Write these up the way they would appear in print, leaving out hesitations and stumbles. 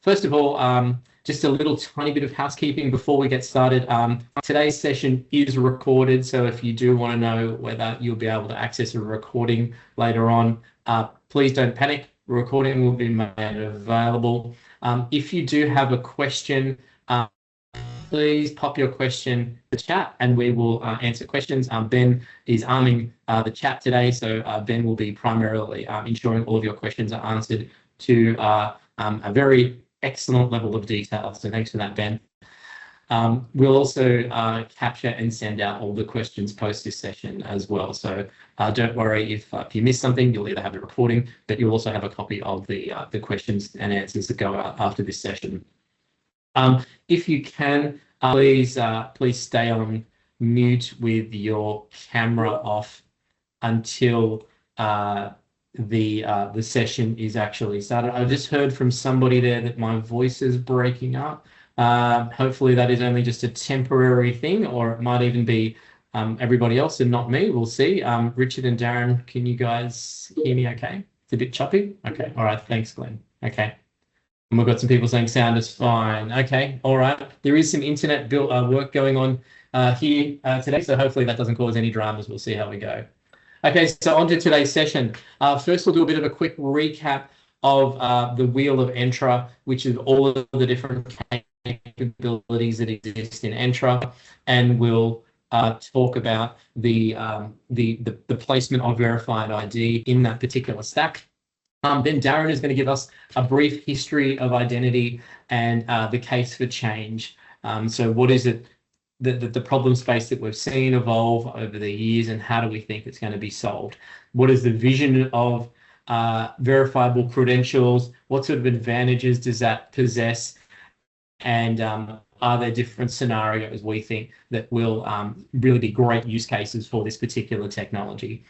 first of all, just a little tiny bit of housekeeping before we get started. Today's session is recorded, so if you do want to know whether you'll be able to access a recording later on, please don't panic. The recording will be made available. If you do have a question, please pop your question in the chat and we will answer questions. Ben is arming the chat today, so Ben will be primarily ensuring all of your questions are answered to a very excellent level of detail. So thanks for that, Ben. We'll also capture and send out all the questions post this session as well. So don't worry if you miss something, you'll either have the recording, but you'll also have a copy of the questions and answers that go out after this session. If you can, please stay on mute with your camera off until the session is actually started. I just heard from somebody there that my voice is breaking up. Hopefully that is only just a temporary thing, or it might even be everybody else and not me. We'll see. Richard and Darren, can you guys hear me okay? It's a bit choppy. Okay. All right. Thanks, Glenn. Okay. And we've got some people saying sound is fine. Okay. All right. There is some internet work going on here today, so hopefully that doesn't cause any dramas. We'll see how we go. Okay, so on to today's session. First, we'll do a bit of a quick recap of the wheel of Entra, which is all of the different capabilities that exist in Entra, and we'll talk about the placement of verified ID in that particular stack. Then Darren is going to give us a brief history of identity and the case for change. So what is it, the problem space that we've seen evolve over the years, and how do we think it's going to be solved? What is the vision of verifiable credentials? What sort of advantages does that possess? And are there different scenarios we think that will really be great use cases for this particular technology?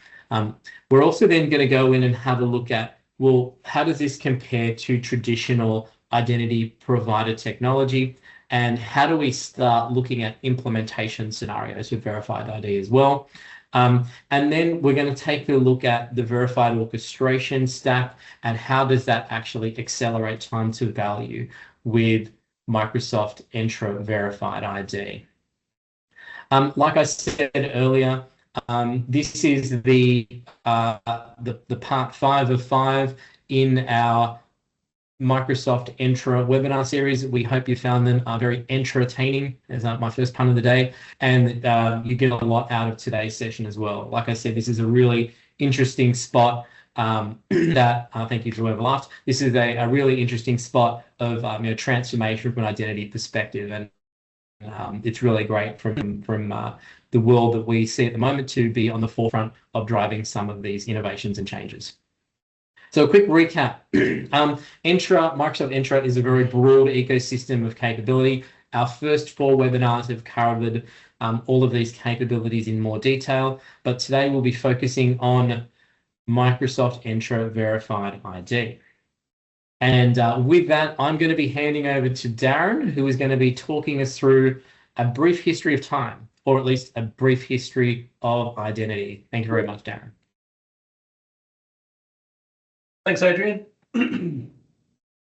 We're also then going to go in and have a look at, well, how does this compare to traditional identity provider technology? And how do we start looking at implementation scenarios with verified ID as well? And then we're going to take a look at the verified orchestration stack and how does that actually accelerate time to value with Microsoft Entra Verified ID. Like I said earlier, this is the part 5 of 5 in our Microsoft Entra webinar series. We hope you found them very entertaining, as my first pun of the day, and you get a lot out of today's session as well. Like I said, this is a really interesting spot that thank you to whoever laughed. This is a really interesting spot of transformation from an identity perspective, and it's really great from the world that we see at the moment to be on the forefront of driving some of these innovations and changes. So a quick recap. Microsoft Entra is a very broad ecosystem of capability. Our first 4 webinars have covered all of these capabilities in more detail, but today we'll be focusing on Microsoft Entra Verified ID. And with that, I'm going to be handing over to Darren, who is going to be talking us through a brief history of time, or at least a brief history of identity. Thank you very much, Darren. Thanks, Adrian.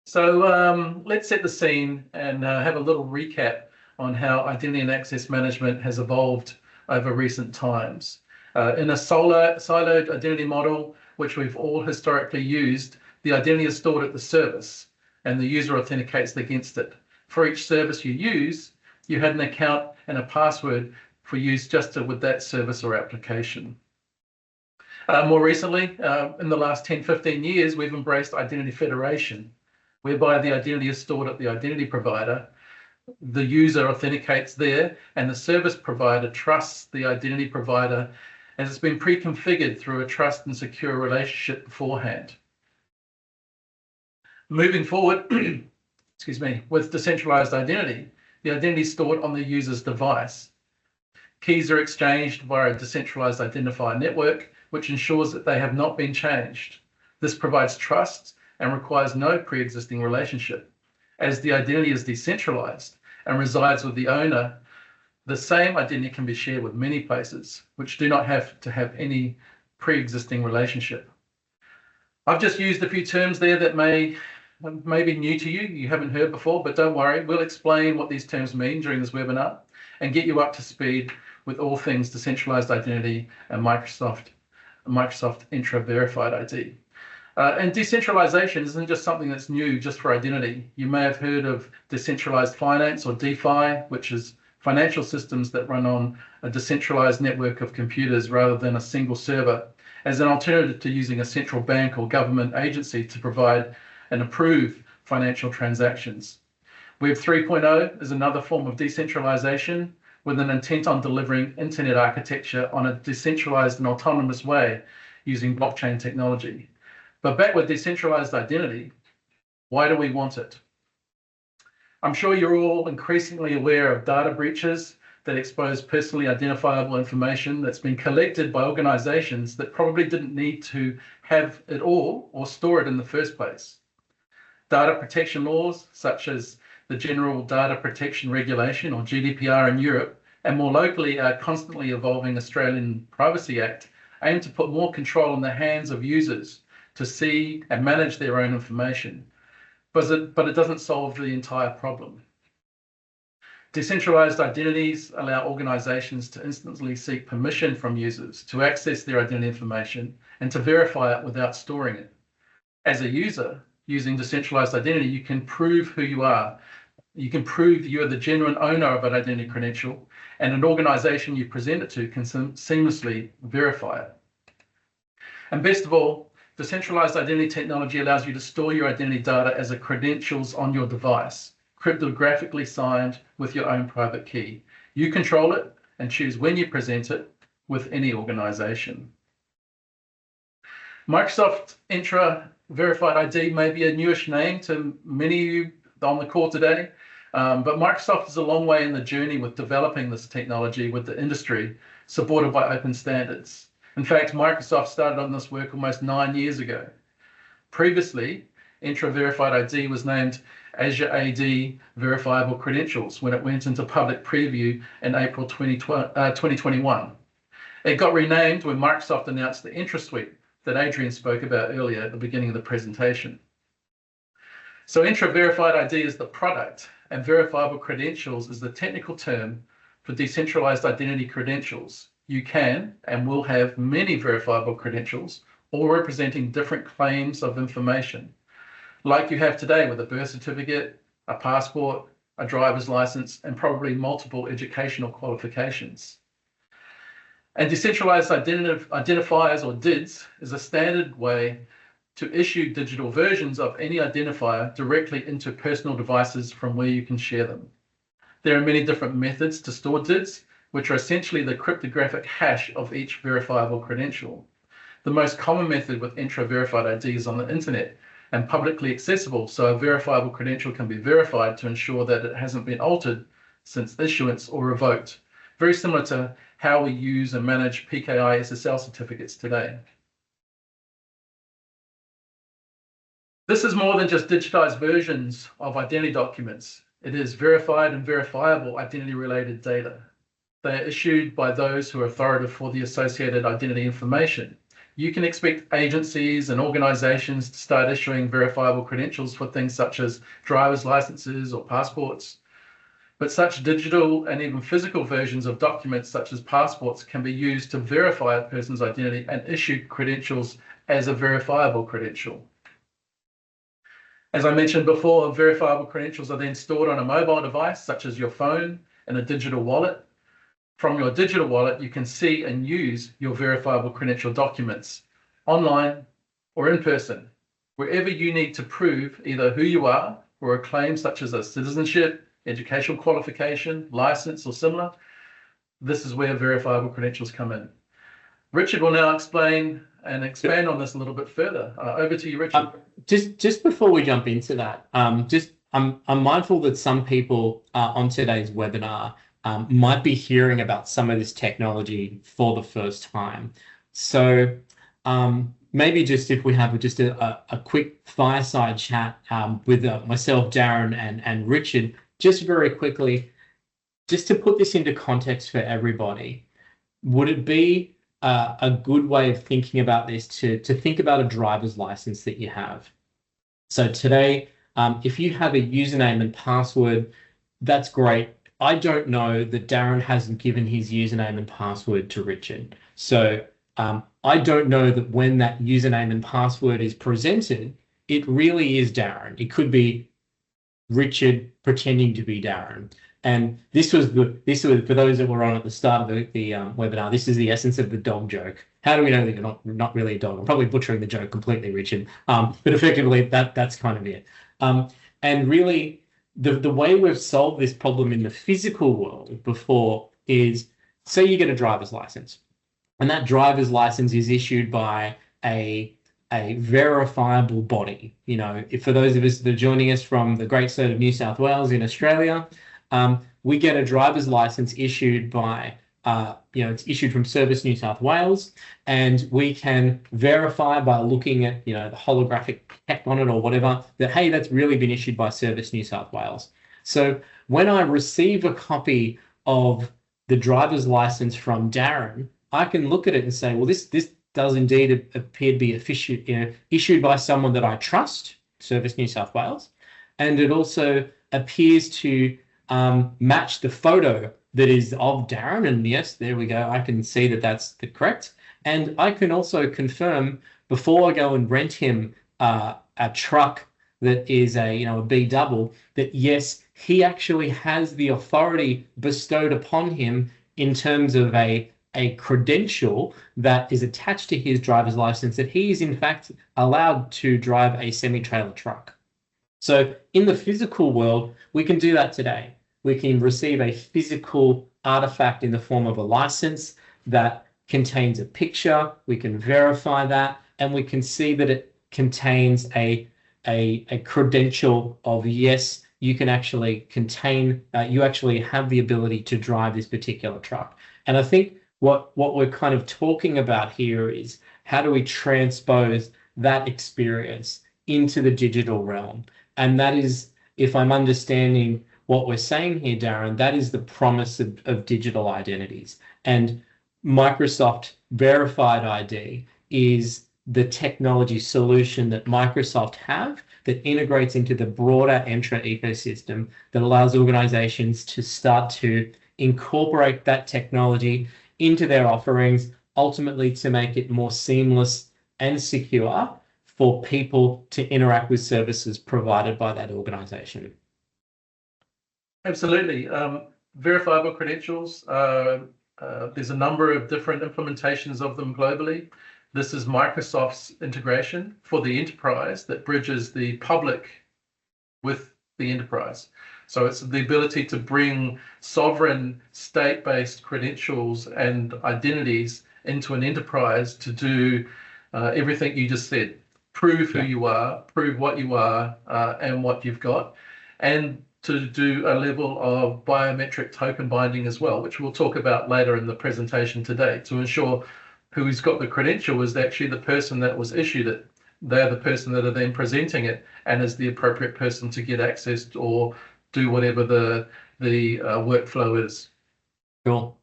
So let's set the scene and have a little recap on how identity and access management has evolved over recent times. In a siloed identity model, which we've all historically used, the identity is stored at the service and the user authenticates against it. For each service you use, you had an account and a password for use just with that service or application. More recently, in the last 10-15 years, we've embraced identity federation, whereby the identity is stored at the identity provider, the user authenticates there, and the service provider trusts the identity provider as it's been pre-configured through a trust and secure relationship beforehand. Moving forward, excuse me, with decentralized identity, the identity is stored on the user's device. Keys are exchanged via a decentralized identifier network, which ensures that they have not been changed. This provides trust and requires no pre-existing relationship. As the identity is decentralized and resides with the owner, the same identity can be shared with many places, which do not have to have any pre-existing relationship. I've just used a few terms there that may maybe new to you, you haven't heard before, but don't worry, we'll explain what these terms mean during this webinar and get you up to speed with all things decentralized identity and Microsoft Entra Verified ID. And decentralization isn't just something that's new just for identity. You may have heard of decentralized finance, or DeFi, which is financial systems that run on a decentralized network of computers rather than a single server, as an alternative to using a central bank or government agency to provide and approve financial transactions. Web 3.0 is another form of decentralization with an intent on delivering internet architecture on a decentralized and autonomous way using blockchain technology. But back with decentralized identity, why do we want it? I'm sure you're all increasingly aware of data breaches that expose personally identifiable information that's been collected by organizations that probably didn't need to have it all or store it in the first place. Data protection laws, such as the General Data Protection Regulation, or GDPR in Europe, and more locally, our constantly evolving Australian Privacy Act, aim to put more control in the hands of users to see and manage their own information. But it doesn't solve the entire problem. Decentralized identities allow organizations to instantly seek permission from users to access their identity information and to verify it without storing it. As a user, using decentralized identity, you can prove who you are. You can prove you are the genuine owner of an identity credential, and an organization you present it to can seamlessly verify it. And best of all, decentralized identity technology allows you to store your identity data as a credentials on your device, cryptographically signed with your own private key. You control it and choose when you present it with any organization. Microsoft Entra Verified ID may be a newish name to many of you on the call today, but Microsoft is a long way in the journey with developing this technology with the industry, supported by open standards. In fact, Microsoft started on this work almost 9 years ago. Previously, Entra Verified ID was named Azure AD Verifiable Credentials when it went into public preview in April 2021. It got renamed when Microsoft announced the Entra Suite that Adrian spoke about earlier at the beginning of the presentation. So Entra Verified ID is the product, and Verifiable Credentials is the technical term for decentralized identity credentials. You can and will have many verifiable credentials, all representing different claims of information, like you have today with a birth certificate, a passport, a driver's license, and probably multiple educational qualifications. And decentralized identifiers, or DIDs, is a standard way to issue digital versions of any identifier directly into personal devices from where you can share them. There are many different methods to store DIDs, which are essentially the cryptographic hash of each verifiable credential. The most common method with Entra Verified ID is on the internet and publicly accessible, so a verifiable credential can be verified to ensure that it hasn't been altered since issuance or revoked, very similar to how we use and manage PKI SSL certificates today. This is more than just digitized versions of identity documents. It is verified and verifiable identity-related data. They are issued by those who are authoritative for the associated identity information. You can expect agencies and organizations to start issuing verifiable credentials for things such as driver's licenses or passports. But such digital and even physical versions of documents such as passports can be used to verify a person's identity and issue credentials as a verifiable credential. As I mentioned before, verifiable credentials are then stored on a mobile device such as your phone and a digital wallet. From your digital wallet, you can see and use your verifiable credential documents online or in person, wherever you need to prove either who you are or a claim such as a citizenship, educational qualification, license, or similar. This is where verifiable credentials come in. Richard will now explain and expand on this a little bit further. Over to you, Richard. Just before we jump into that, I'm mindful that some people on today's webinar might be hearing about some of this technology for the first time. So maybe just if we have just a quick fireside chat with myself, Darren, and Richard, just very quickly, just to put this into context for everybody, would it be a good way of thinking about this to think about a driver's license that you have? So today, if you have a username and password, that's great. I don't know that Darren hasn't given his username and password to Richard. So I don't know that when that username and password is presented, it really is Darren. It could be Richard pretending to be Darren. And this was for those that were on at the start of the webinar. This is the essence of the dog joke. How do we know that you're not really a dog? I'm probably butchering the joke completely, Richard. But effectively, that's kind of it. And really, the way we've solved this problem in the physical world before is, say you get a driver's license, and that driver's license is issued by a verifiable body. You know, if for those of us that are joining us from the great state of New South Wales in Australia, we get a driver's license issued by, it's issued from Service New South Wales, and we can verify by looking at, the holographic tech on it or whatever, that, hey, that's really been issued by Service New South Wales. So when I receive a copy of the driver's license from Darren, I can look at it and say, well, this does indeed appear to be issued by someone that I trust, Service New South Wales, and it also appears to match the photo that is of Darren. And yes, there we go. I can see that that's the correct. And I can also confirm before I go and rent him a truck that is a B double, that yes, he actually has the authority bestowed upon him in terms of a credential that is attached to his driver's license, that he is in fact allowed to drive a semi-trailer truck. So in the physical world, we can do that today. We can receive a physical artifact in the form of a license that contains a picture. We can verify that, and we can see that it contains a credential of, yes, you can actually you actually have the ability to drive this particular truck. And I think what we're kind of talking about here is, how do we transpose that experience into the digital realm? And that is, if I'm understanding what we're saying here, Darren, that is the promise of digital identities. And Microsoft Verified ID is the technology solution that Microsoft have that integrates into the broader Entra ecosystem, that allows organizations to start to incorporate that technology into their offerings, ultimately to make it more seamless and secure for people to interact with services provided by that organization. Absolutely. Verifiable credentials, there's a number of different implementations of them globally. This is Microsoft's integration for the enterprise that bridges the public with the enterprise. So it's the ability to bring sovereign state-based credentials and identities into an enterprise to do everything you just said. Prove who you are, prove what you are, and what you've got, and to do a level of biometric token binding as well, which we'll talk about later in the presentation today, to ensure who's got the credential is actually the person that was issued it. They're the person that are then presenting it and is the appropriate person to get access or do whatever the workflow is. Cool.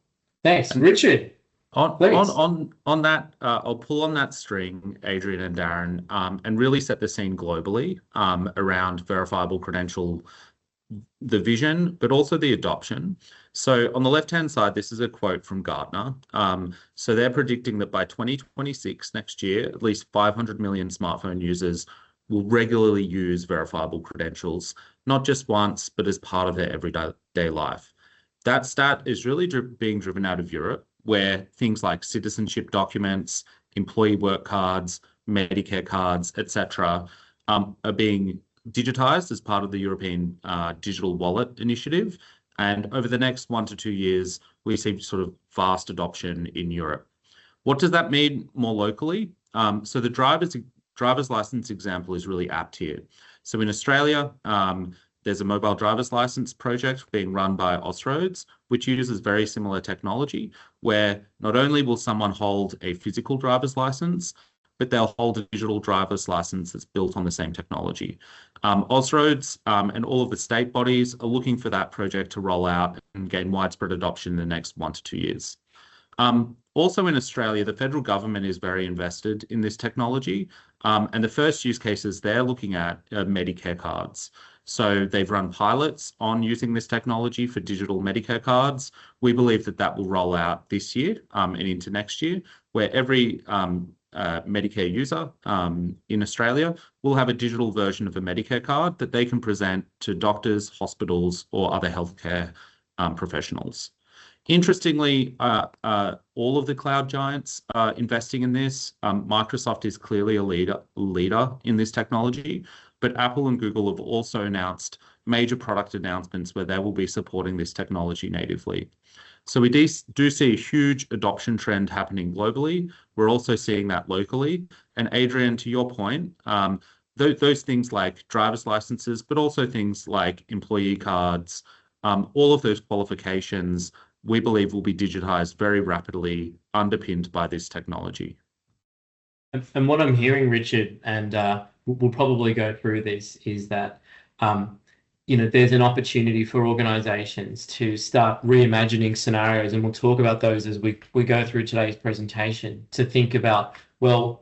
Thanks, Richard. On that, I'll pull on that string, Adrian and Darren, and really set the scene globally around verifiable credential, the vision, but also the adoption. So on the left-hand side, this is a quote from Gartner. So they're predicting that by 2026, next year, at least 500 million smartphone users will regularly use verifiable credentials, not just once, but as part of their everyday life. That stat is really being driven out of Europe, where things like citizenship documents, employee work cards, Medicare cards, etc., are being digitized as part of the European Digital Wallet Initiative. And over the next 1 to 2 years, we see sort of fast adoption in Europe. What does that mean more locally? So the driver's license example is really apt here. So in Australia, there's a mobile driver's license project being run by Austroads, which uses very similar technology, where not only will someone hold a physical driver's license, but they'll hold a digital driver's license that's built on the same technology. Austroads and all of the state bodies are looking for that project to roll out and gain widespread adoption in the next 1 to 2 years. Also in Australia, the federal government is very invested in this technology. And the first use cases they're looking at are Medicare cards. So they've run pilots on using this technology for digital Medicare cards. We believe that that will roll out this year and into next year, where every Medicare user in Australia will have a digital version of a Medicare card that they can present to doctors, hospitals, or other healthcare professionals. Interestingly, all of the cloud giants are investing in this. Microsoft is clearly a leader in this technology, but Apple and Google have also announced major product announcements where they will be supporting this technology natively. So we do see a huge adoption trend happening globally. We're also seeing that locally. And Adrian, to your point, those things like driver's licenses, but also things like employee cards, all of those qualifications, we believe will be digitized very rapidly, underpinned by this technology. And what I'm hearing, Richard, and we'll probably go through this, is that there's an opportunity for organizations to start reimagining scenarios, and we'll talk about those as we go through today's presentation, to think about, well,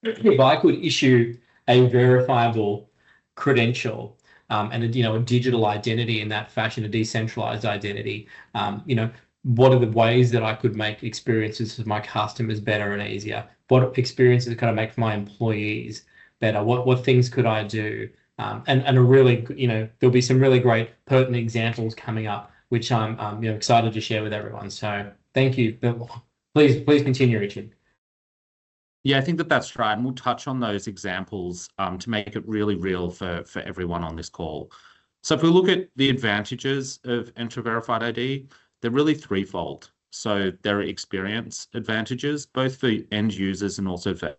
if I could issue a verifiable credential and a digital identity in that fashion, a decentralized identity, what are the ways that I could make experiences for my customers better and easier? What experiences could I make for my employees better? What things could I do? And a really, there'll be some really great pertinent examples coming up, which I'm excited to share with everyone. So thank you. Please continue, Richard. Yeah, I think that's right. And we'll touch on those examples to make it really real for everyone on this call. So if we look at the advantages of Entra Verified ID, they're really threefold. So there are experience advantages, both for end users and also for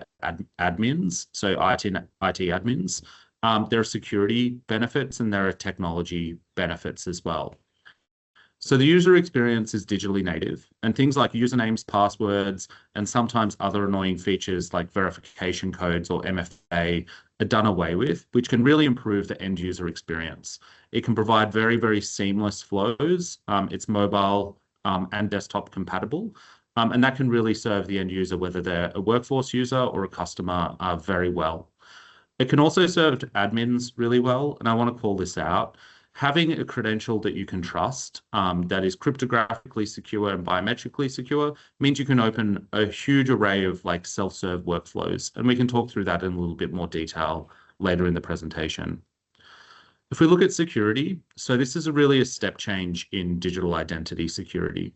admins, so IT admins. There are security benefits and there are technology benefits as well. So the user experience is digitally native, and things like usernames, passwords, and sometimes other annoying features like verification codes or MFA are done away with, which can really improve the end user experience. It can provide very, very seamless flows. It's mobile and desktop compatible, and that can really serve the end user, whether they're a workforce user or a customer, very well. It can also serve admins really well, and I want to call this out. Having a credential that you can trust, that is cryptographically secure and biometrically secure, means you can open a huge array of self-serve workflows. And we can talk through that in a little bit more detail later in the presentation. If we look at security, so this is really a step change in digital identity security.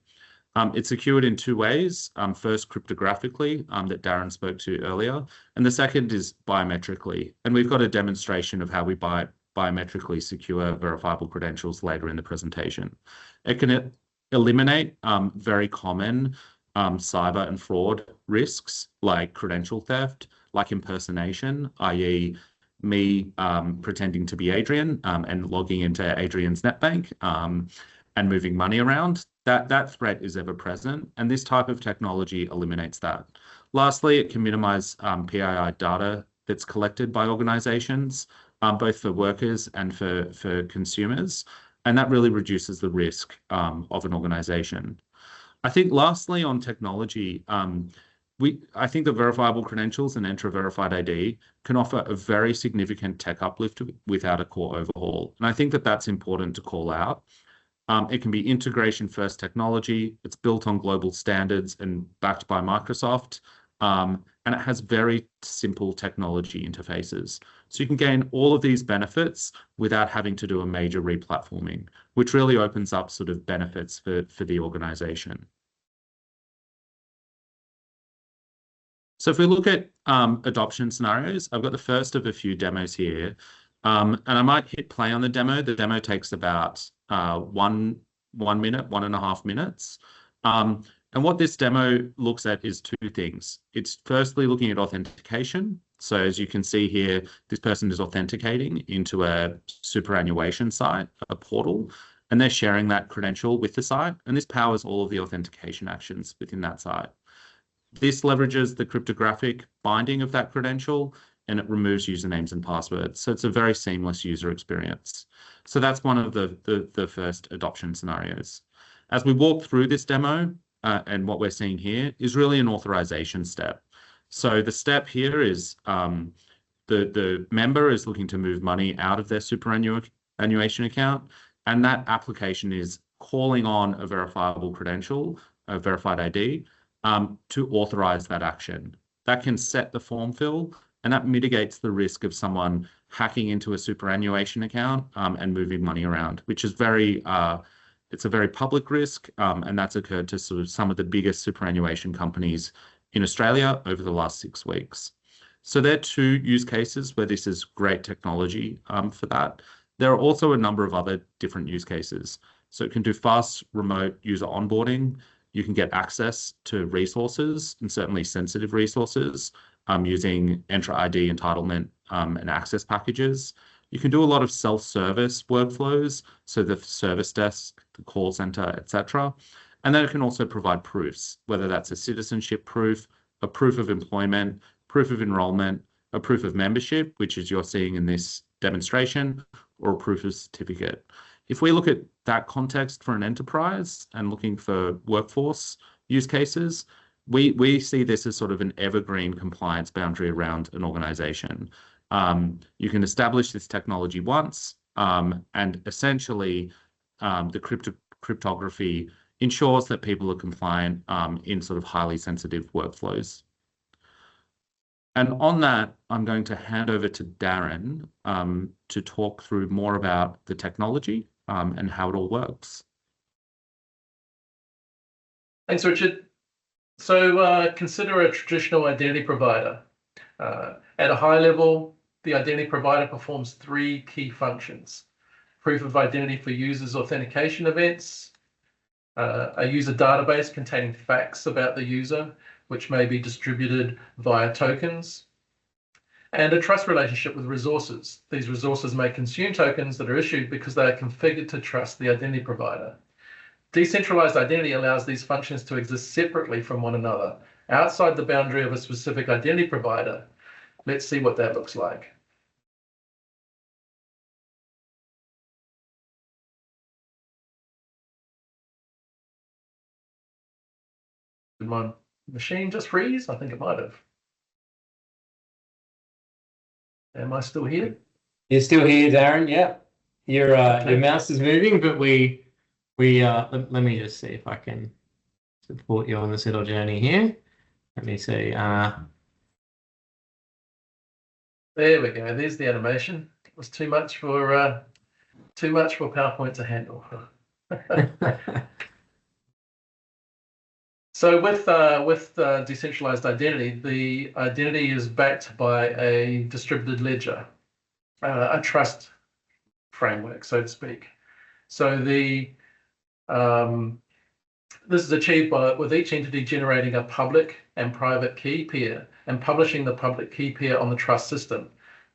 It's secured in two ways. First, cryptographically, that Darren spoke to earlier, and the second is biometrically. And we've got a demonstration of how we biometrically secure verifiable credentials later in the presentation. It can eliminate very common cyber and fraud risks like credential theft, like impersonation, i.e. me pretending to be Adrian and logging into Adrian's netbank and moving money around. That threat is ever present, and this type of technology eliminates that. Lastly, it can minimize PII data that's collected by organizations, both for workers and for consumers, and that really reduces the risk of an organization. I think lastly on technology, I think the verifiable credentials and Entra Verified ID can offer a very significant tech uplift without a core overhaul. And I think that's important to call out. It can be integration first technology. It's built on global standards and backed by Microsoft. And it has very simple technology interfaces. So you can gain all of these benefits without having to do a major replatforming, which really opens up sort of benefits for the organization. So if we look at adoption scenarios, I've got the first of a few demos here. And I might hit play on the demo. The demo takes about 1 minute, 1.5 minutes. And what this demo looks at is two things. It's firstly looking at authentication. So as you can see here, this person is authenticating into a superannuation site, a portal, and they're sharing that credential with the site. And this powers all of the authentication actions within that site. This leverages the cryptographic binding of that credential, and it removes usernames and passwords. So it's a very seamless user experience. So that's one of the first adoption scenarios. As we walk through this demo, and what we're seeing here is really an authorization step. So the step here is the member is looking to move money out of their superannuation account, and that application is calling on a verifiable credential, a verified ID, to authorize that action. That can set the form fill, and that mitigates the risk of someone hacking into a superannuation account and moving money around, which is it's a very public risk, and that's occurred to sort of some of the biggest superannuation companies in Australia over the last 6 weeks. So there are 2 use cases where this is great technology for that. There are also a number of other different use cases. So it can do fast remote user onboarding. You can get access to resources, and certainly sensitive resources, using Entra ID entitlement and access packages. You can do a lot of self-service workflows, so the service desk, the call center, etc. And then it can also provide proofs, whether that's a citizenship proof, a proof of employment, proof of enrollment, a proof of membership, which is you're seeing in this demonstration, or a proof of certificate. If we look at that context for an enterprise and looking for workforce use cases, we see this as sort of an evergreen compliance boundary around an organization. You can establish this technology once, and essentially the cryptography ensures that people are compliant in sort of highly sensitive workflows. And on that, I'm going to hand over to Darren to talk through more about the technology and how it all works. Thanks, Richard. So consider a traditional identity provider. At a high level, the identity provider performs 3 key functions: proof of identity for users' authentication events, a user database containing facts about the user, which may be distributed via tokens, and a trust relationship with resources. These resources may consume tokens that are issued because they are configured to trust the identity provider. Decentralized identity allows these functions to exist separately from one another, outside the boundary of a specific identity provider. Let's see what that looks like. Did my machine just freeze? I think it might have. Am I still here? You're still here, Darren. Yeah, your mouse is moving, but let me just see if I can support you on this little journey here. Let me see. There we go. There's the animation. It was too much for PowerPoint to handle. So with decentralized identity, the identity is backed by a distributed ledger, a trust framework, so to speak. So this is achieved with each entity generating a public and private key pair and publishing the public key pair on the trust system.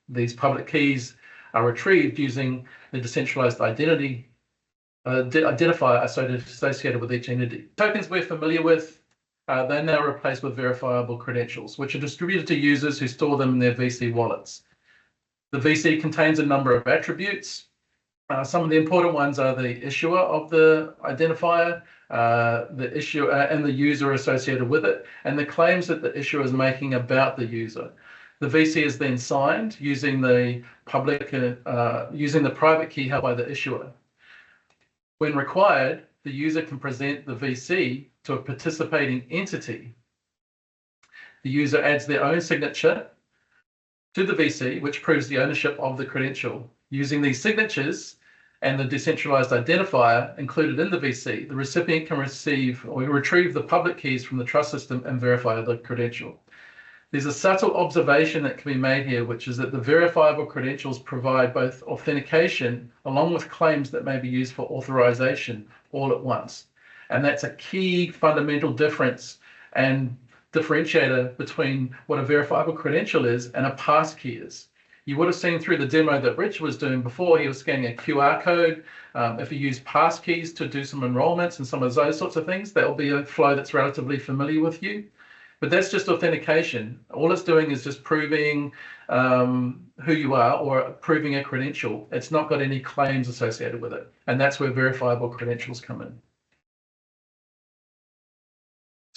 These public keys are retrieved using the decentralized identity identifier associated with each entity. Tokens we're familiar with, they're now replaced with verifiable credentials, which are distributed to users who store them in their VC wallets. The VC contains a number of attributes. Some of the important ones are the issuer of the identifier, the issuer and the user associated with it, and the claims that the issuer is making about the user. The VC is then signed using the private key held by the issuer. When required, the user can present the VC to a participating entity. The user adds their own signature to the VC, which proves the ownership of the credential. Using these signatures and the decentralized identifier included in the VC, the recipient can receive or retrieve the public keys from the trust system and verify the credential. There's a subtle observation that can be made here, which is that the verifiable credentials provide both authentication along with claims that may be used for authorization all at once. And that's a key fundamental difference and differentiator between what a verifiable credential is and a passkey is. You would have seen through the demo that Rich was doing before, he was scanning a QR code. If you use passkeys to do some enrollments and some of those sorts of things, that will be a flow that's relatively familiar with you. But that's just authentication. All it's doing is just proving who you are or proving a credential. It's not got any claims associated with it. And that's where verifiable credentials come in.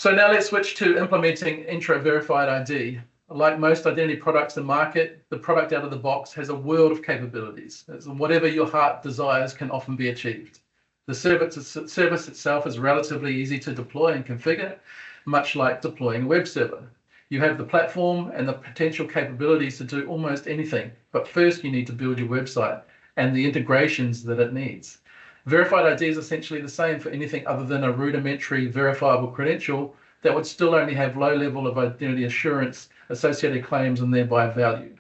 So now let's switch to implementing Entra Verified ID. Like most identity products in the market, the product out of the box has a world of capabilities. Whatever your heart desires can often be achieved. The service itself is relatively easy to deploy and configure, much like deploying a web server. You have the platform and the potential capabilities to do almost anything, but first you need to build your website and the integrations that it needs. Verified ID is essentially the same for anything other than a rudimentary verifiable credential that would still only have low level of identity assurance, associated claims, and thereby value.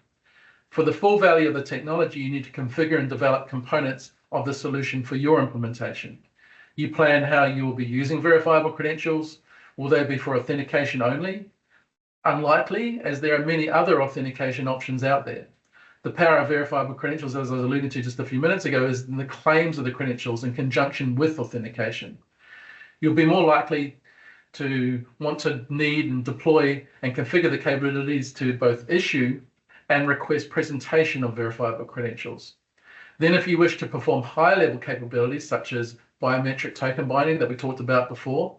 For the full value of the technology, you need to configure and develop components of the solution for your implementation. You plan how you will be using verifiable credentials. Will they be for authentication only? Unlikely, as there are many other authentication options out there. The power of verifiable credentials, as I was alluding to just a few minutes ago, is in the claims of the credentials in conjunction with authentication. You'll be more likely to want to need and deploy and configure the capabilities to both issue and request presentation of verifiable credentials. Then if you wish to perform high level capabilities such as biometric token binding that we talked about before,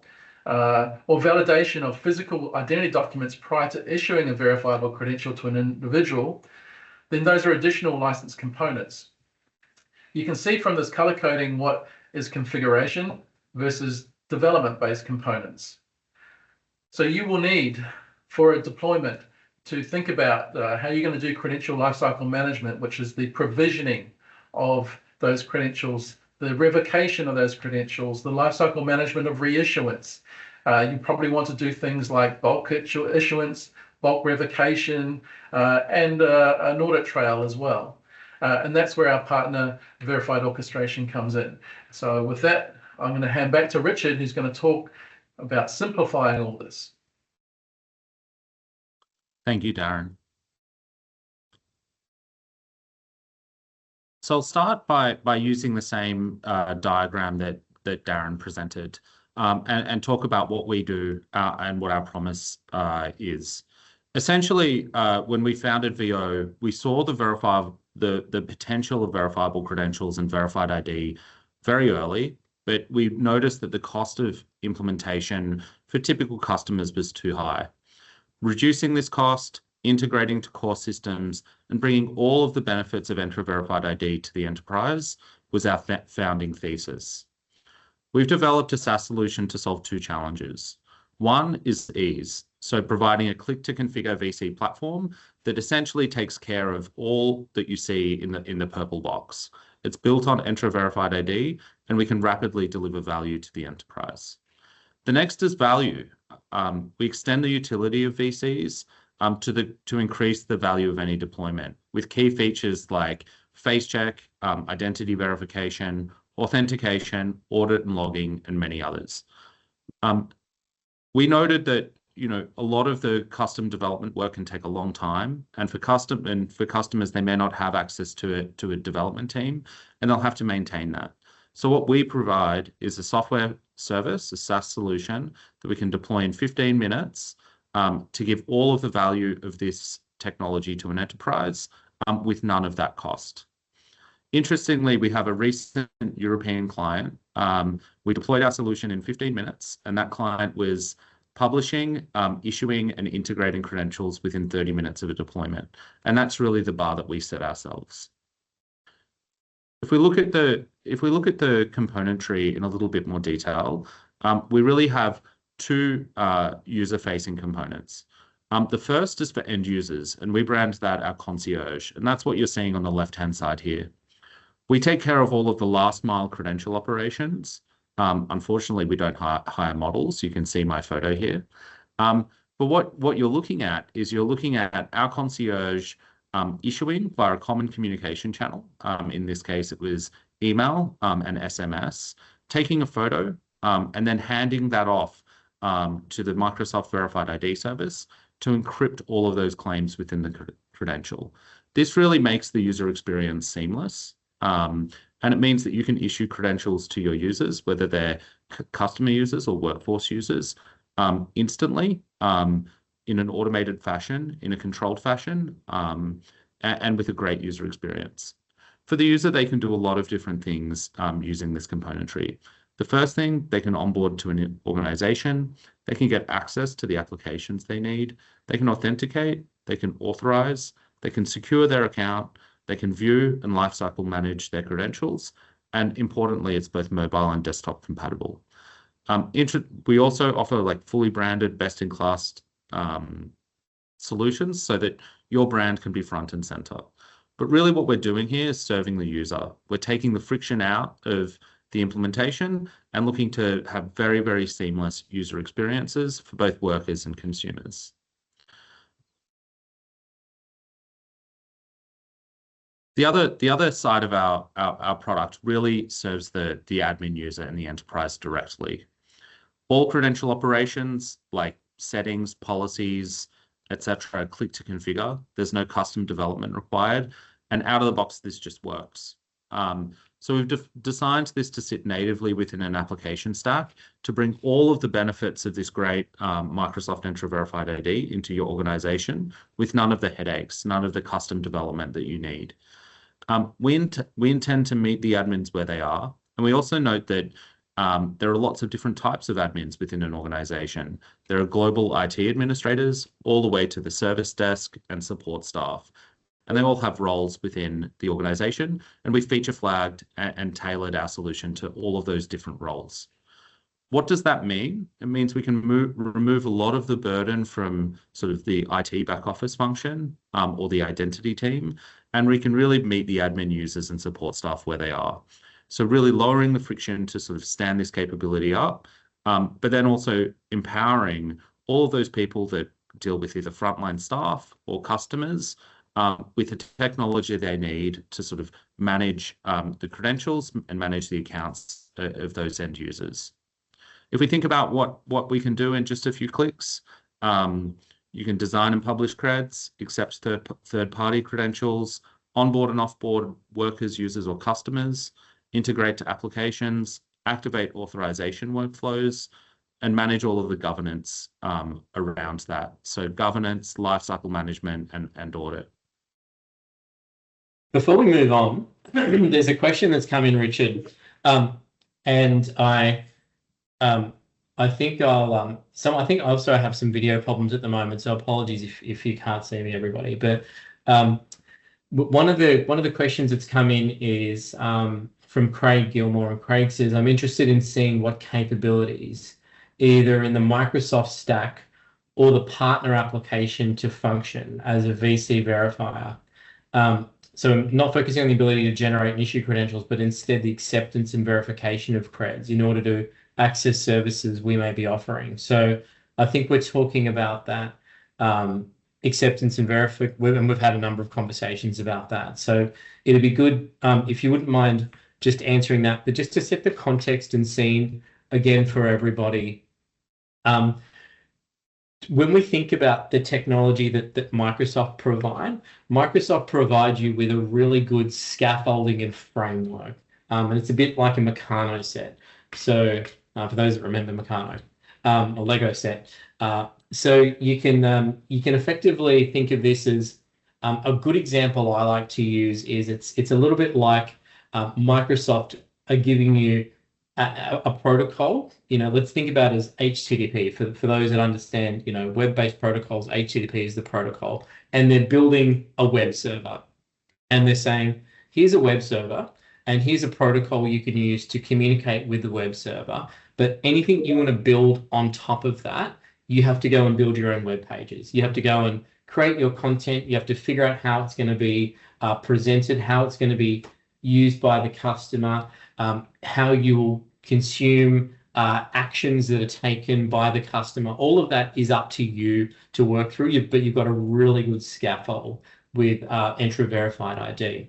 or validation of physical identity documents prior to issuing a verifiable credential to an individual, then those are additional license components. You can see from this color coding what is configuration versus development-based components. So you will need, for a deployment, to think about how you're going to do credential lifecycle management, which is the provisioning of those credentials, the revocation of those credentials, the lifecycle management of reissuance. You probably want to do things like bulk issuance, bulk revocation, and an audit trail as well. And that's where our partner Verified Orchestration comes in. So with that, I'm going to hand back to Richard, who's going to talk about simplifying all this. Thank you, Darren. So I'll start by using the same diagram that Darren presented and talk about what we do and what our promise is. Essentially, when we founded VO, we saw the potential of verifiable credentials and verified ID very early, but we noticed that the cost of implementation for typical customers was too high. Reducing this cost, integrating to core systems, and bringing all of the benefits of Entra Verified ID to the enterprise was our founding thesis. We've developed a SaaS solution to solve two challenges. One is ease, so providing a click-to-configure VC platform that essentially takes care of all that you see in the purple box. It's built on Entra Verified ID, and we can rapidly deliver value to the enterprise. The next is value. We extend the utility of VCs to increase the value of any deployment with key features like face check, identity verification, authentication, audit and logging, and many others. We noted that a lot of the custom development work can take a long time, and for customers, they may not have access to a development team, and they'll have to maintain that. So what we provide is a software service, a SaaS solution that we can deploy in 15 minutes to give all of the value of this technology to an enterprise with none of that cost. Interestingly, we have a recent European client. We deployed our solution in 15 minutes, and that client was publishing, issuing, and integrating credentials within 30 minutes of a deployment. And that's really the bar that we set ourselves. If we look at the componentry in a little bit more detail, we really have two user-facing components. The first is for end users, and we brand that our concierge, and that's what you're seeing on the left-hand side here. We take care of all of the last-mile credential operations. Unfortunately, we don't hire models. You can see my photo here. But what you're looking at is our concierge issuing via a common communication channel. In this case, it was email and SMS, taking a photo and then handing that off to the Microsoft Verified ID service to encrypt all of those claims within the credential. This really makes the user experience seamless. And it means that you can issue credentials to your users, whether they're customer users or workforce users, instantly, in an automated fashion, in a controlled fashion, and with a great user experience. For the user, they can do a lot of different things using this componentry. The first thing, they can onboard to an organization, they can get access to the applications they need, they can authenticate, they can authorize, they can secure their account, they can view and lifecycle manage their credentials, and importantly, it's both mobile and desktop compatible. We also offer like fully branded, best-in-class solutions so that your brand can be front and center. But really what we're doing here is serving the user. We're taking the friction out of the implementation and looking to have very, very seamless user experiences for both workers and consumers. The other side of our product really serves the admin user and the enterprise directly. All credential operations like settings, policies, etc., click to configure. There's no custom development required, and out of the box, this just works. So we've designed this to sit natively within an application stack to bring all of the benefits of this great Microsoft Entra Verified ID into your organization with none of the headaches, none of the custom development that you need. We intend to meet the admins where they are, and we also note that there are lots of different types of admins within an organization. There are global IT administrators all the way to the service desk and support staff. And they all have roles within the organization, and we feature flagged and tailored our solution to all of those different roles. What does that mean? It means we can remove a lot of the burden from sort of the IT back office function or the identity team, and we can really meet the admin users and support staff where they are. So really lowering the friction to sort of stand this capability up, but then also empowering all of those people that deal with either frontline staff or customers with the technology they need to sort of manage the credentials and manage the accounts of those end users. If we think about what we can do in just a few clicks, you can design and publish creds, accept third-party credentials, onboard and offboard workers, users, or customers, integrate to applications, activate authorization workflows, and manage all of the governance around that. So governance, lifecycle management, and audit. Before we move on, there's a question that's come in, Richard, and I think I think also I have some video problems at the moment, so apologies if you can't see me, everybody. But one of the questions that's come in is from Craig Gilmore, and Craig says, "I'm interested in seeing what capabilities, either in the Microsoft stack or the partner application, to function as a VC verifier." So I'm not focusing on the ability to generate and issue credentials, but instead the acceptance and verification of creds in order to access services we may be offering. So I think we're talking about that acceptance and verification, and we've had a number of conversations about that. So it'd be good if you wouldn't mind just answering that, but just to set the context and scene again for everybody. When we think about the technology that Microsoft provides you with a really good scaffolding and framework. And it's a bit like a Meccano set. So for those that remember Meccano, a Lego set. So you can effectively think of this as a good example I like to use is it's a little bit like Microsoft are giving you a protocol. Let's think about it as HTTP for those that understand, web-based protocols. HTTP is the protocol, and they're building a web server, and they're saying, here's a web server, and here's a protocol you can use to communicate with the web server. But anything you want to build on top of that, you have to go and build your own web pages. You have to go and create your content. You have to figure out how it's going to be presented, how it's going to be used by the customer, how you will consume actions that are taken by the customer. All of that is up to you to work through, but you've got a really good scaffold with Entra Verified ID.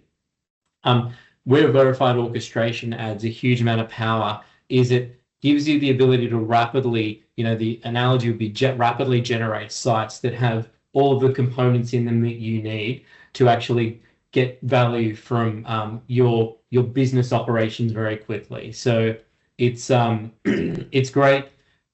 Where verified orchestration adds a huge amount of power is it gives you the ability to rapidly, the analogy would be rapidly generate sites that have all of the components in them that you need to actually get value from your business operations very quickly. So it's great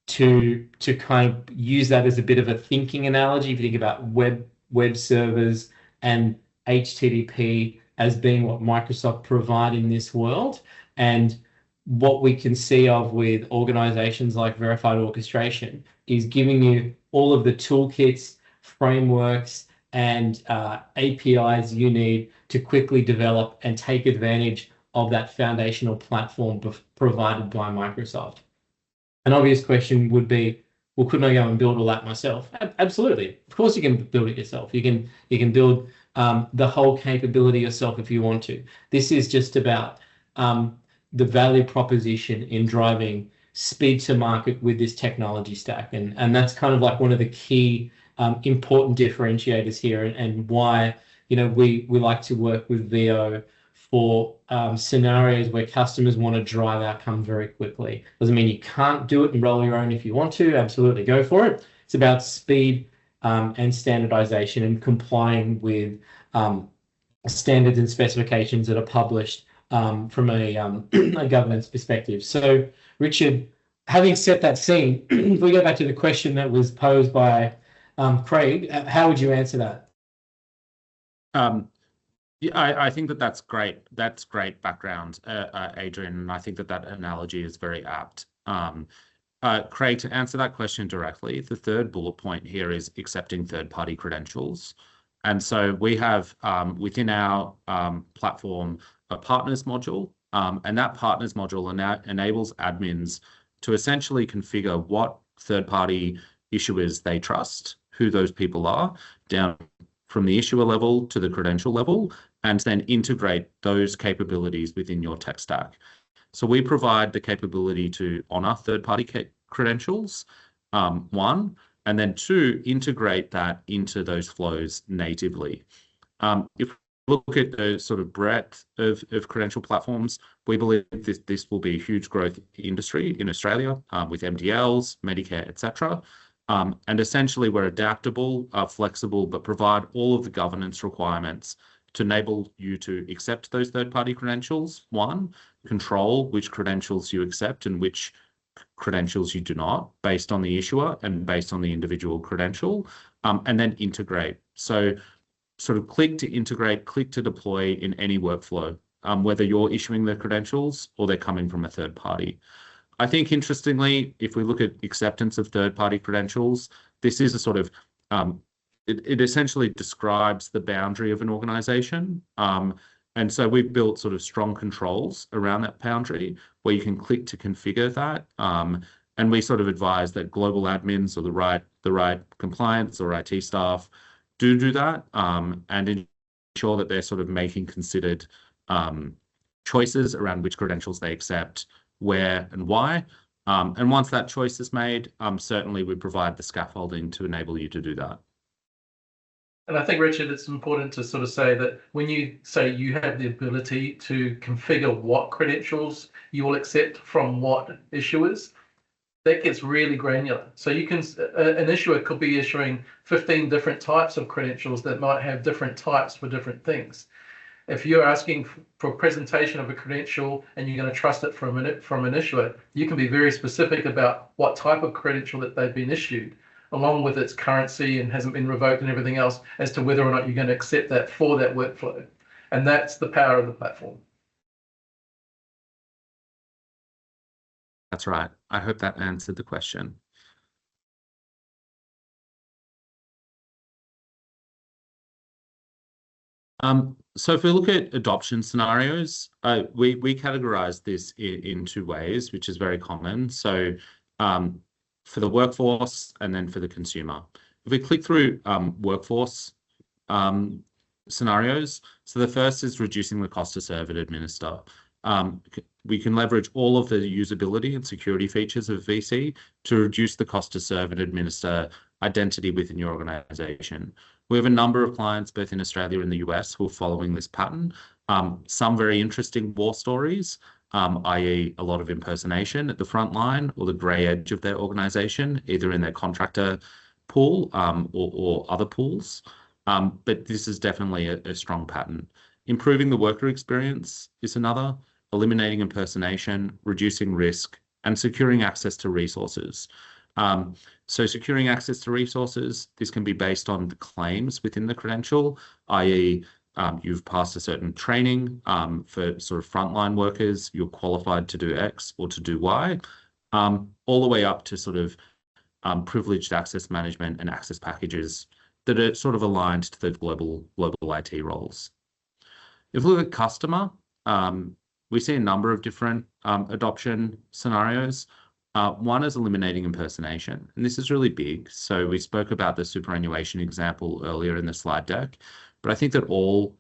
to kind of use that as a bit of a thinking analogy. If you think about web servers and HTTP as being what Microsoft provide in this world, and what we can see of with organizations like Verified Orchestration is giving you all of the toolkits, frameworks, and APIs you need to quickly develop and take advantage of that foundational platform provided by Microsoft. An obvious question would be, well, couldn't I go and build all that myself? Absolutely. Of course you can build it yourself. You can build the whole capability yourself if you want to. This is just about the value proposition in driving speed to market with this technology stack. And that's kind of like one of the key important differentiators here, and why, you know, we like to work with VO for scenarios where customers want to drive outcome very quickly. Doesn't mean you can't do it and roll your own if you want to. Absolutely, go for it. It's about speed and standardization and complying with standards and specifications that are published from a governance perspective. So, Richard, having set that scene, if we go back to the question that was posed by Craig, how would you answer that? Yeah, I think that's great. That's great background, Adrian. And I think that analogy is very apt. Craig, to answer that question directly, the third bullet point here is accepting third-party credentials. And so we have within our platform a partners module, and that partners module enables admins to essentially configure what third-party issuers they trust, who those people are, down from the issuer level to the credential level, and then integrate those capabilities within your tech stack. So we provide the capability to honor third-party credentials, one, and then two, integrate that into those flows natively. If we look at the sort of breadth of credential platforms, we believe this will be a huge growth industry in Australia with MDLs, Medicare, etc. And essentially, we're adaptable, flexible, but provide all of the governance requirements to enable you to accept those third-party credentials. One, control which credentials you accept and which credentials you do not, based on the issuer and based on the individual credential, and then integrate. So sort of click to integrate, click to deploy in any workflow, whether you're issuing the credentials or they're coming from a third party. I think, interestingly, if we look at acceptance of third-party credentials, this is a sort of, it essentially describes the boundary of an organization. And so we've built sort of strong controls around that boundary where you can click to configure that. And we sort of advise that global admins or the right compliance or IT staff do that, and ensure that they're sort of making considered choices around which credentials they accept, where and why. And once that choice is made, certainly we provide the scaffolding to enable you to do that. And I think, Richard, it's important to sort of say that when you say you have the ability to configure what credentials you will accept from what issuers, that gets really granular. So you can, an issuer could be issuing 15 different types of credentials that might have different types for different things. If you're asking for presentation of a credential and you're going to trust it from an issuer, you can be very specific about what type of credential that they've been issued, along with its currency and hasn't been revoked and everything else, as to whether or not you're going to accept that for that workflow. And that's the power of the platform. That's right. I hope that answered the question. So if we look at adoption scenarios, we categorize this in two ways, which is very common. So for the workforce and then for the consumer. If we click through workforce scenarios, so the first is reducing the cost to serve and administer. We can leverage all of the usability and security features of VC to reduce the cost to serve and administer identity within your organization. We have a number of clients, both in Australia and the US, who are following this pattern. Some very interesting war stories, i.e. a lot of impersonation at the front line or the grey edge of their organization, either in their contractor pool or other pools. But this is definitely a strong pattern. Improving the worker experience is another. Eliminating impersonation, reducing risk, and securing access to resources. So securing access to resources, this can be based on the claims within the credential, i.e. you've passed a certain training for sort of frontline workers, you're qualified to do X or to do Y, all the way up to sort of privileged access management and access packages that are sort of aligned to the global IT roles. If we look at customer, we see a number of different adoption scenarios. One is eliminating impersonation, and this is really big. So we spoke about the superannuation example earlier in the slide deck, but I think that all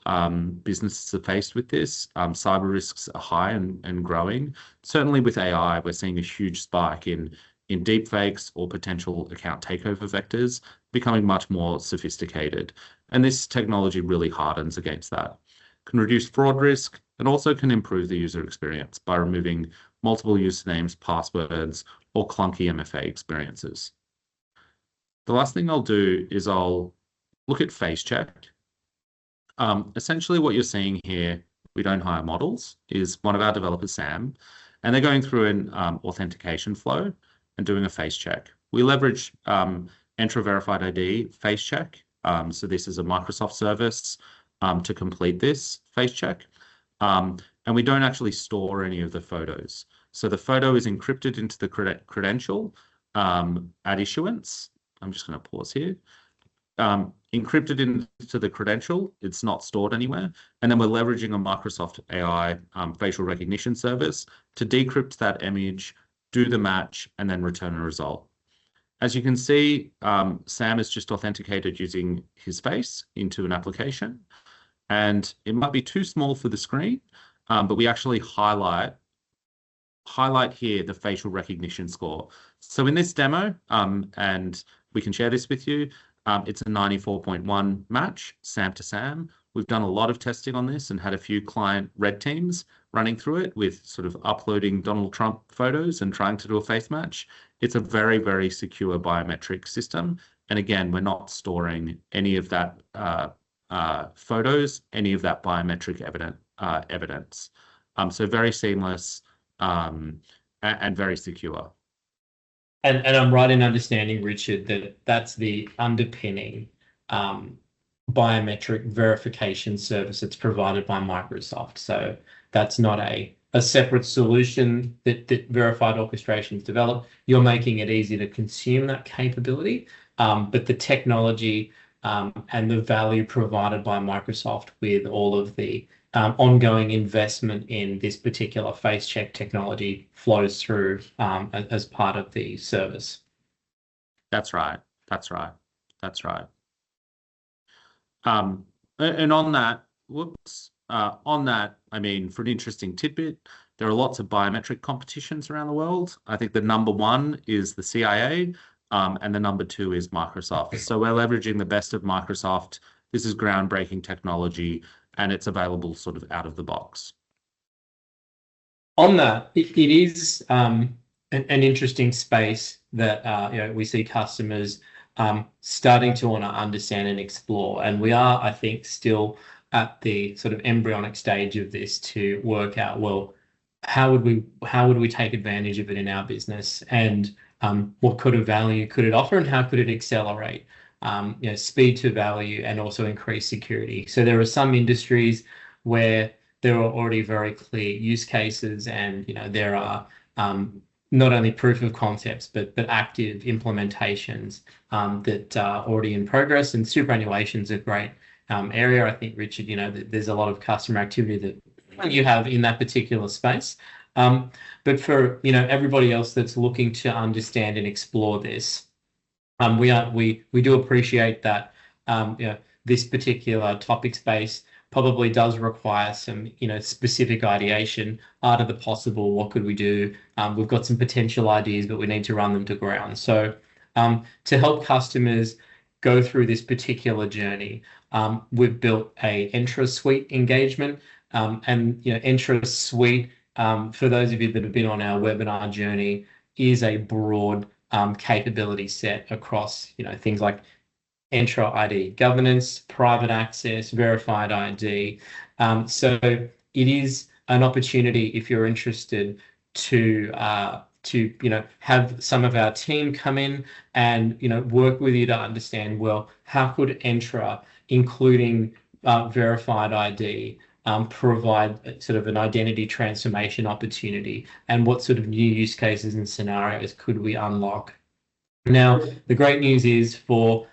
businesses are faced with this. Cyber risks are high and growing. Certainly with AI, we're seeing a huge spike in deepfakes or potential account takeover vectors becoming much more sophisticated. And this technology really hardens against that. Can reduce fraud risk and also can improve the user experience by removing multiple usernames, passwords, or clunky MFA experiences. The last thing I'll do is I'll look at face check. Essentially what you're seeing here, we don't hire models, is one of our developers, Sam, and they're going through an authentication flow and doing a face check. We leverage Entra Verified ID face check. So this is a Microsoft service to complete this face check. And we don't actually store any of the photos. So the photo is encrypted into the credential at issuance. I'm just going to pause here. Encrypted into the credential, it's not stored anywhere. And then we're leveraging a Microsoft AI facial recognition service to decrypt that image, do the match, and then return a result. As you can see, Sam has just authenticated using his face into an application. And it might be too small for the screen, but we actually highlight here the facial recognition score. So in this demo, and we can share this with you, it's a 94.1 match, Sam to Sam. We've done a lot of testing on this and had a few client red teams running through it with sort of uploading Donald Trump photos and trying to do a face match. It's a very, very secure biometric system. And again, we're not storing any of that photos, any of that biometric evidence. So very seamless and very secure. And I'm right in understanding, Richard, that that's the underpinning biometric verification service that's provided by Microsoft. So that's not a separate solution that Verified Orchestration's developed. You're making it easy to consume that capability, but the technology and the value provided by Microsoft with all of the ongoing investment in this particular face check technology flows through as part of the service. That's right. That's right. That's right. And on that, I mean, for an interesting tidbit, there are lots of biometric competitions around the world. I think the number one is the CIA, and the number two is Microsoft. So we're leveraging the best of Microsoft. This is groundbreaking technology, and it's available sort of out of the box. On that, it is an interesting space that we see customers starting to want to understand and explore. And we are, I think, still at the sort of embryonic stage of this to work out, well, how would we take advantage of it in our business, and what kind of value could it offer, and how could it accelerate speed to value and also increase security. So there are some industries where there are already very clear use cases, and there are not only proof of concepts but active implementations that are already in progress. And superannuation is a great area. I think, Richard, there's a lot of customer activity that you have in that particular space. But for everybody else that's looking to understand and explore this, we do appreciate that this particular topic space probably does require some specific ideation. Art of the possible. What could we do? We've got some potential ideas, but we need to run them to ground. So to help customers go through this particular journey, we've built a Entra Suite engagement, and Entra Suite, for those of you that have been on our webinar journey, is a broad capability set across things like Entra ID governance, private access, verified ID. So it is an opportunity, if you're interested, to have some of our team come in and work with you to understand, well, how could Entra, including verified ID provide sort of an identity transformation opportunity, and what sort of new use cases and scenarios could we unlock? Now, the great news is for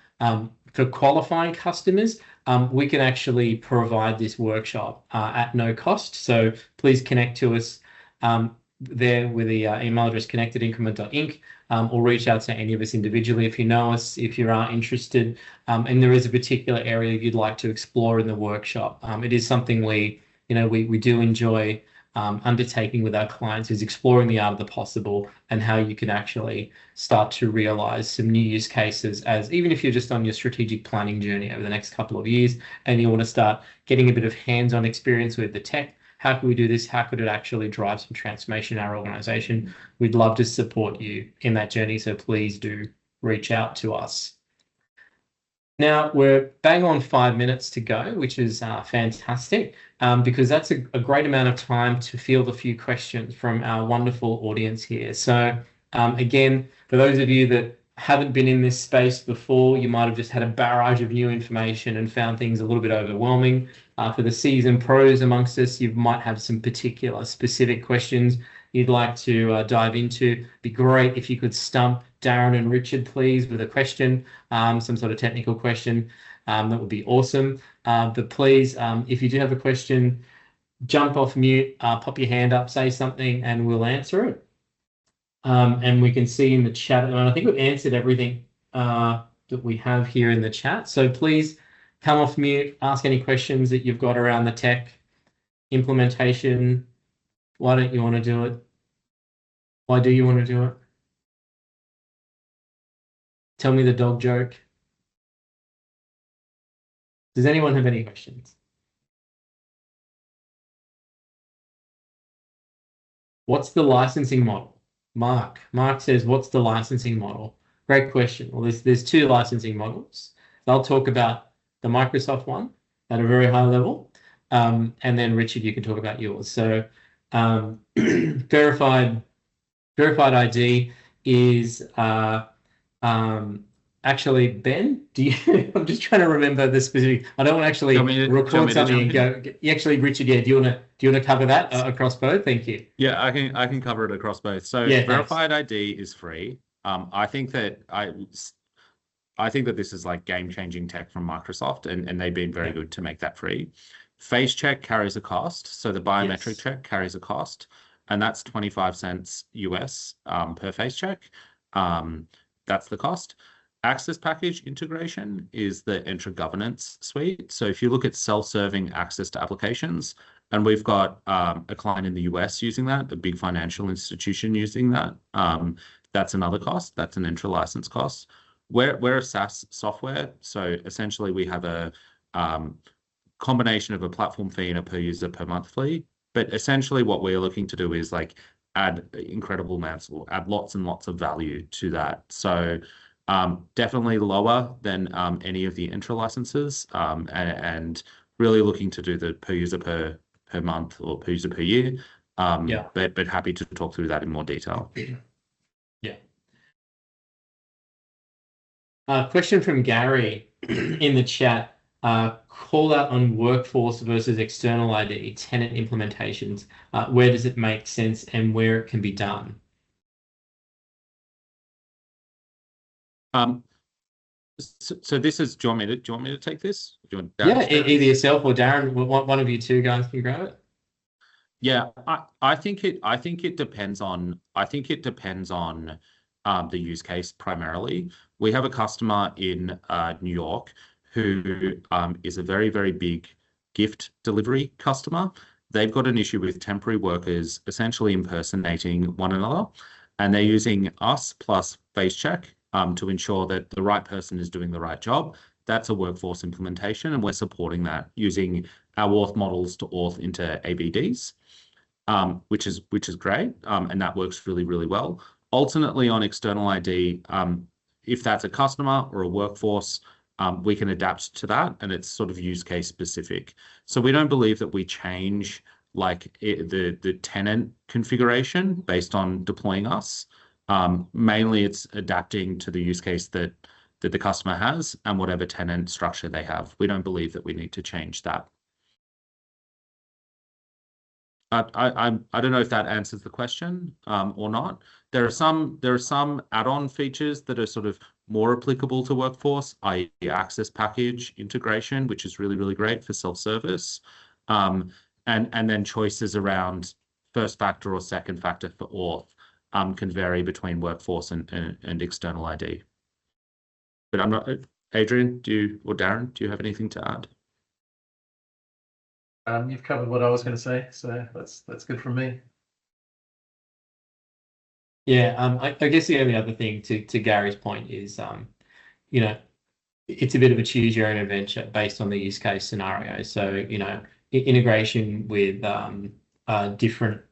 qualifying customers, we can actually provide this workshop at no cost. So please connect to us there with the email address connect@increment.inc, or reach out to any of us individually if you know us, if you are interested, and there is a particular area you'd like to explore in the workshop. It is something we do enjoy undertaking with our clients, is exploring the art of the possible and how you can actually start to realize some new use cases, as even if you're just on your strategic planning journey over the next couple of years and you want to start getting a bit of hands-on experience with the tech. How can we do this? How could it actually drive some transformation in our organization? We'd love to support you in that journey, so please do reach out to us. Now, we're bang on 5 minutes to go, which is fantastic, because that's a great amount of time to field a few questions from our wonderful audience here. So again, for those of you that haven't been in this space before, you might have just had a barrage of new information and found things a little bit overwhelming. For the seasoned pros amongst us, you might have some particular specific questions you'd like to dive into. It'd be great if you could stump Darren and Richard, please, with a question, some sort of technical question. That would be awesome. But please, if you do have a question, jump off mute, pop your hand up, say something, and we'll answer it. And we can see in the chat, and I think we've answered everything that we have here in the chat. So please come off mute, ask any questions that you've got around the tech implementation. Why don't you want to do it? Why do you want to do it? Tell me the dog joke. Does anyone have any questions? What's the licensing model? Mark says, what's the licensing model? Great question. Well, there's two licensing models. I'll talk about the Microsoft one at a very high level. And then Richard, you can talk about yours. So verified ID is actually, Ben, I'm just trying to remember the specific. I don't want to actually record something and go. Actually, Richard, yeah, do you want to cover that across both? Thank you. Yeah, I can cover it across both. So yeah, verified ID is free. I think that this is like game-changing tech from Microsoft, and they've been very good to make that free. Face check carries a cost, so the biometric check carries a cost, and that's 25 cents US per face check. That's the cost. Access package integration is the Entra governance suite. So if you look at self-serving access to applications, and we've got a client in the US using that, a big financial institution using that, that's another cost. That's an Entra license cost. We're a SaaS software, so essentially we have a combination of a platform fee and a per user per month fee. But essentially what we're looking to do is like add incredible amounts, or add lots and lots of value to that. So definitely lower than any of the Entra licenses, and really looking to do the per user per month or per user per year. But happy to talk through that in more detail. Yeah. Question from Gary in the chat. Call out on workforce versus external ID tenant implementations. Where does it make sense and where it can be done? So this is. Do you want me to take this? Yeah, either yourself or Darren. One of you two guys can grab it. Yeah, I think it depends on the use case primarily. We have a customer in New York who is a very, very big gift delivery customer. They've got an issue with temporary workers essentially impersonating one another, and they're using us plus face check to ensure that the right person is doing the right job. That's a workforce implementation, and we're supporting that using our auth models to auth into ABDs, which is great, and that works really, really well. Ultimately, on external ID, if that's a customer or a workforce, we can adapt to that, and it's sort of use case specific. So we don't believe that we change like the tenant configuration based on deploying us. Mainly, it's adapting to the use case that that the customer has and whatever tenant structure they have. We don't believe that we need to change that. I don't know if that answers the question or not. There are some add-on features that are sort of more applicable to workforce, i.e. access package integration, which is really, really great for self-service. And then choices around first factor or second factor for auth can vary between workforce and external ID. But I'm not, Adrian, or Darren, do you have anything to add? You've covered what I was going to say, so that's good from me. Yeah, I guess the only other thing to Gary's point is, you know, it's a bit of a choose your own adventure based on the use case scenario. So, you know, integration with different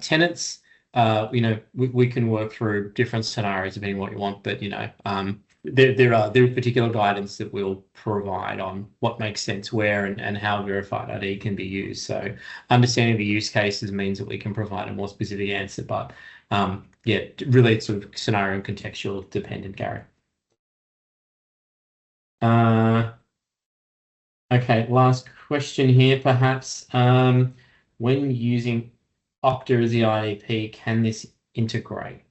tenants, you know, we can work through different scenarios depending on what you want, but you know, there are particular guidance that we'll provide on what makes sense where and how verified ID can be used. So understanding the use cases means that we can provide a more specific answer, but yeah, really it's sort of scenario and contextual dependent, Gary. Okay, last question here, perhaps. When using Okta as the IDP, can this integrate?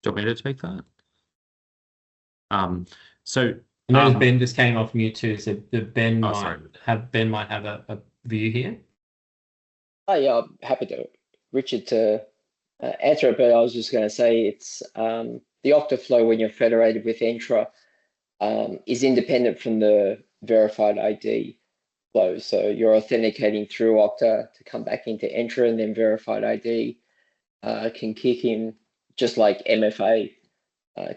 Do you want me to take that? So I noticed Ben just came off mute too, so Ben might have a view here. Oh yeah, I'm happy to Richard to answer it, but I was just going to say it's the Okta flow when you're federated with Entra is independent from the verified ID flow. So you're authenticating through Okta to come back into Entra, and then verified ID can kick in just like MFA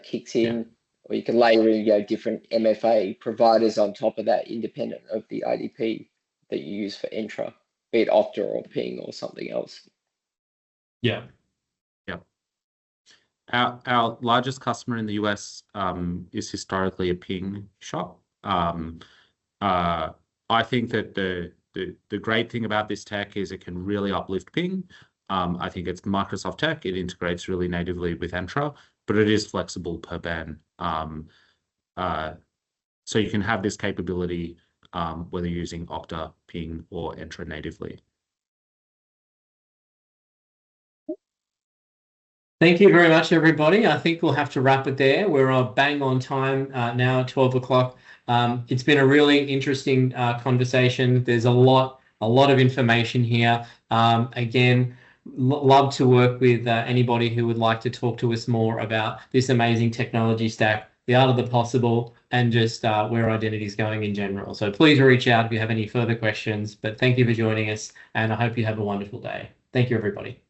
kicks in, yeah. Or you can layer different MFA providers on top of that, independent of the IDP that you use for Entra, be it Okta or Ping or something else. Yeah. Yeah. Our largest customer in the US is historically a Ping shop. I think that the great thing about this tech is it can really uplift Ping. I think it's Microsoft tech. It integrates really natively with Entra, but it is flexible per ban. So you can have this capability whether you're using Okta, Ping, or Entra natively. Thank you very much, everybody. I think we'll have to wrap it there. We're bang on time now at 12 o'clock. It's been a really interesting conversation. There's a lot of information here. Again, love to work with anybody who would like to talk to us more about this amazing technology stack, the art of the possible, and just where identity is going in general. So please reach out if you have any further questions. But thank you for joining us, and I hope you have a wonderful day. Thank you, everybody.